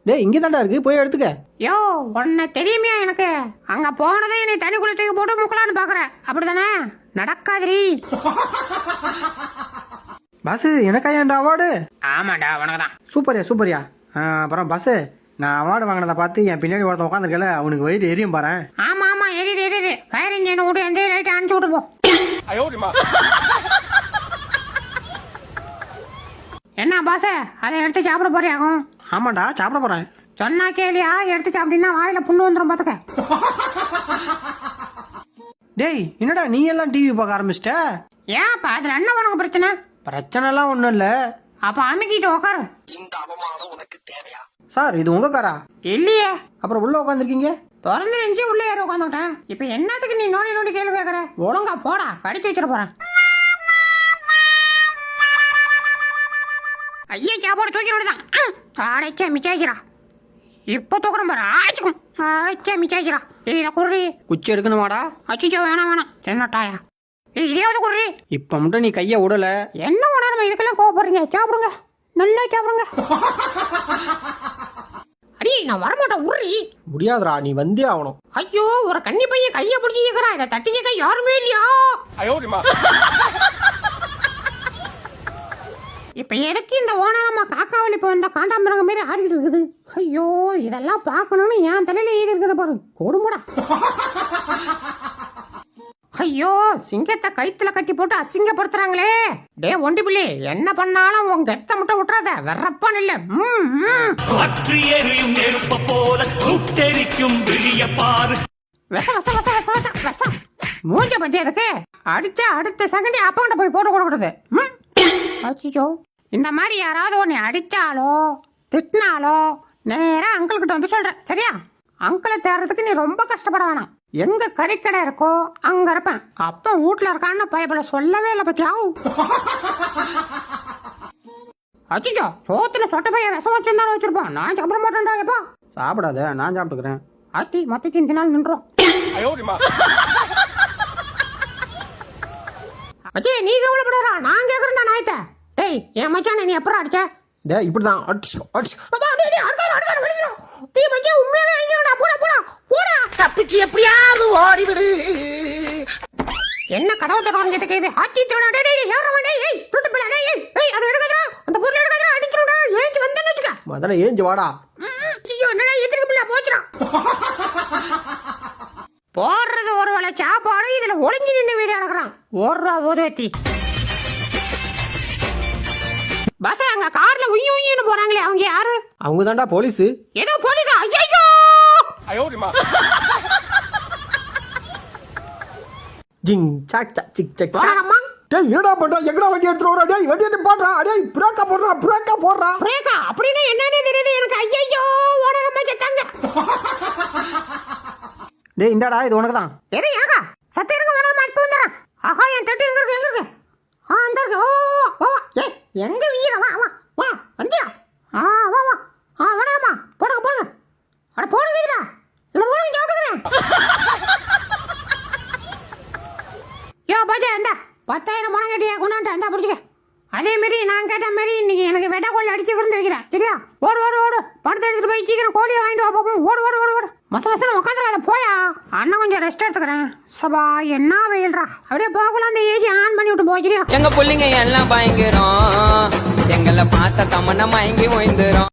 டேய் இங்கே தாண்டா இருக்கு, போய் எடுத்துக்க. யோ உன்னை தெரியுமே எனக்கு, அங்க போனதே என்னை தண்ணிக்குள்ள தூக்கி போட்டு முக்கலான்னு பாக்குறேன், அப்படிதானே? நடக்காதிரி. பாஸ் எனக்காயா இந்த அவார்டு? ஆமாண்டா உனக்கு தான். சூப்பர்யா சூப்பர்யா. அப்புறம் பாஸ், நான் அவார்டு வாங்கினதை பார்த்து என் பின்னாடி ஒருத்தன் உட்காந்துருக்கல, அவனுக்கு வயிறு எரியும் பாரு. ஆமா ஆமா எரியுது எரியுது. ஃபயர் இன்ஜின் விட்டு எந்த லைட் அனுப்பிச்சு விட்டு போ. என்ன பாஸ், அதை எடுத்து சாப்பிட போறியாகும்? ஆமாண்டா சாப்பிட போறேன். சொன்னா கேளியா, எடுத்து சாப்பிட்டீங்கன்னா வாயில புண்ணு வந்துடும் பாத்துக்க. டேய் என்னடா நீ எல்லாம் டிவி பார்க்க ஆரம்பிச்சிட்ட? ஏன்ப்பா அதுல என்ன உனக்கு பிரச்சனை? பிரச்சனைலாம் ஒன்றும் இல்லை. அப்ப அமைக்கிட்டு உட்காரு. சார் இது உங்க காரா? இல்லையே. அப்புறம் உள்ள உட்காந்துருக்கீங்க? திறந்து நினைச்சு உள்ள ஏற உட்காந்துட்டேன். இப்ப என்னத்துக்கு நீ நோண்டி நோண்டி கேள்வி கேட்கற? ஒழுங்கா போடா, கடிச்சு வச்சிட போறேன். ஐயா சாப்பாடு தூக்கி விடுதான். அடைச்சா மிச்சாச்சிரா. இப்ப தூக்குறேன் பாரு, ஆச்சுக்கும். அடைச்சா மிச்சாச்சிரா. இதை குர்ரி. குச்சி எடுக்கணுமாடா? அச்சுச்சோ வேணாம் வேணாம், தென்னட்டாயா. இதையாவது குர்ரி. இப்ப மட்டும் நீ கைய விடல. என்ன உணர்வு இதுக்கெல்லாம் கோவப்படுறீங்க? சாப்பிடுங்க, நல்லா சாப்பிடுங்க. அடி நான் வரமாட்டேன், உர்ரி. முடியாதுடா, நீ வந்தே ஆகணும். ஐயோ ஒரு கன்னி பையன் கைய பிடிச்சி கேக்குறான், இதை தட்டி கேட்க யாருமே இல்லையா? இப்ப எதுக்கு இந்த ஓனரம்மா காக்காவளி இப்ப வந்த காண்டாமிரங்க மாரி ஆடிட்டு இருக்குது? ஐயோ இதெல்லாம் பாக்கணும்னு என் தலையில எழுதி இருக்குது பாரு, கொடுமுடா. ஐயோ சிங்கத்தை கைத்துல கட்டி போட்டு அசிங்கப்படுத்துறாங்களே. டே ஒண்டி பிள்ளை, என்ன பண்ணாலும் உன் கெத்த முட்டை விட்டுறாத, வெறப்பான் இல்ல. விஷ விஷ விஷ விஷ விஷ விஷ. மூஞ்ச பத்தி எதுக்கு அடிச்சா அடுத்த செகண்ட் அப்பங்கிட்ட போய் போட்டு கொடுக்குறது? அச்சோ, இந்த மாதிரி யாராவது உன்னை அடிச்சாலோ திட்டினாலோ நேரா அங்கிள் கிட்ட வந்து சொல்ற, சரியா? அங்கிளை தேடுறதுக்கு நீ ரொம்ப கஷ்டப்பட வேணாம். எங்க கறிக்கடை இருக்கோ அங்க இருப்பேன். அப்ப வீட்டுல இருக்கான்னு பயப்பட சொல்லவே இல்லை பத்தியா? அச்சோ, சோத்துல சொட்ட பையன் விஷம் வச்சிருந்தாலும் வச்சிருப்பான். நான் சாப்பிட மாட்டேன்டா. எப்பா சாப்பிடாத, நான் சாப்பிட்டுக்கிறேன். அத்தி மொத்த இந்த நாள் நின்றோம். அச்சே நீ கவலைப்படுறா, நான் கேக்குறேன்டா நாயத்த. டேய் என் மச்சான் நீ எப்பறம் அடிச்ச? டேய் இப்படிதான் அடிச்சு அடிச்சு. டேய் மச்சான் உண்மையாவே அடிச்சடா. போடா போடா போடா, தப்பிச்சு எப்படியாவது ஓடிவிடு. என்ன கதவு தரங்க கேக்குது? ஆச்சி தரடா. டேய் டேய் ஏறவா. டேய் ஏய் துட்டு பிள்ளை. டேய் ஏய் அது எடுக்கறா, அந்த பொருள் எடுக்கறா, அடிச்சுடா. ஏஞ்சி வந்தேன்னு வெச்சுக்க. முதல்ல ஏஞ்சி வாடா. ஐயோ என்னடா எதிர்க்கு பிள்ளை போச்சுடா. போடுறது ஒரு வேளை சாப்பாடு, இதுல ஒளிஞ்சு நின்று வீடு அடக்குறான். ஓடுறா ஓதுவத்தி. பஸ் அங்க கார்ல உய்யு உய்யுன்னு போறாங்களே, அவங்க யாரு? அவங்க தான்டா போலீஸ். ஏதோ போலீஸா? ஐயோ ஜிங் சாக் சாக் சிக் சாக். போறாமா? டேய் என்னடா பண்ற? எங்கடா வண்டி எடுத்துட்டு வர? டேய் வண்டி எடுத்து போடுறா. டேய் பிரேக்கா போடுறா, பிரேக்கா போடுறா. பிரேக்கா அப்படினா என்னன்னே தெரியுது எனக்கு. ஐயோ ஓடறமா செட்டாங்க. டேய் இந்தாடா, இது உனக்கு தான். எது எனக்கா? சத்தியங்க வரமா இப்ப வந்துறேன். ஆஹா என் தட்டு எங்க இருக்கு? எங்க இருக்கு? அந்த இருக்கு. ஓ ஓ ஏய் எங்க வீர? வா வா வா வந்தியா? வா வா. வரமா போடுங்க போடுங்க. அட போடுங்க இதுடா. இல்ல போடுங்க சாப்பிடுறேன். யோ பாஜா இந்த 10,000 பணம் கேட்டியா? கொண்டாந்து அந்த பிடிச்சிக்க. அதே மாதிரி நான் கேட்ட மாதிரி இன்னைக்கு எனக்கு வெட்ட கோழி அடிச்சு விருந்து வைக்கிறேன், சரியா? ஓடு ஓடு ஓடு, பணத்தை எடுத்துட்டு போய் சீக்கிரம் கோழியை வாங்கிட்டு வா பாப்போம். ஓடு ஓடு ஓடு ஓடு. மச மசன உட்காந்துருக்காத, போயா. அண்ணன் கொஞ்சம் ரெஸ்ட் எடுத்துக்கிறேன். சபா என்ன வெயில்றா. அப்படியே போகலாம், அந்த ஏஜி ஆன் பண்ணி விட்டு போச்சிரியா. எங்க புள்ளிங்க எல்லாம் பயங்கரம், எங்களை பார்த்த தமன்னா மயங்கி ஓய்ந்துரும்.